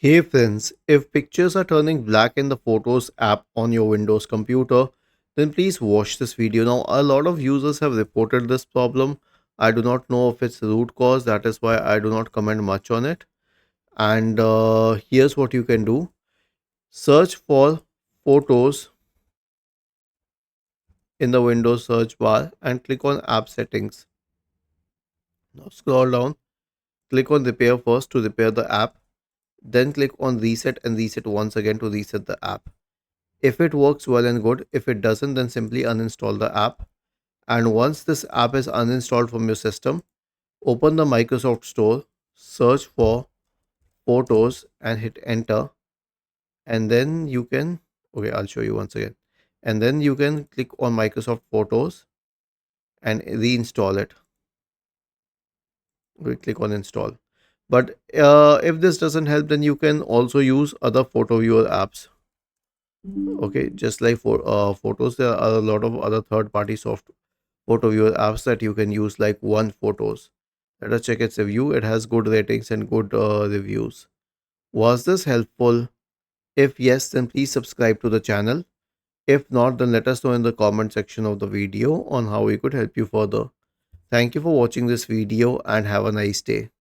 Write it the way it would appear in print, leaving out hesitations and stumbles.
Hey friends, if pictures are turning black in the Photos app on your Windows computer, then please watch this video. Now, a lot of users have reported this problem. I do not know if it's the root cause, that is why I do not comment much on it. And here's what you can do. Search for Photos in the Windows search bar and click on App Settings. Now scroll down, click on Repair first to repair the app. Then click on Reset and reset once again to reset the app. If it works well and good, if it doesn't, then simply uninstall the app. And once this app is uninstalled from your system, open the Microsoft Store, search for Photos and hit enter. And then you can, okay, I'll show you once again. And then you can click on Microsoft Photos and reinstall it. We click on install. But if this doesn't help, then you can also use other photo viewer apps. Okay, just like for photos, there are a lot of other third-party soft photo viewer apps that you can use, like One Photos. Let us check its review. It has good ratings and good reviews. Was this helpful? If yes, then please subscribe to the channel. If not, then let us know in the comment section of the video on how we could help you further. Thank you for watching this video and have a nice day.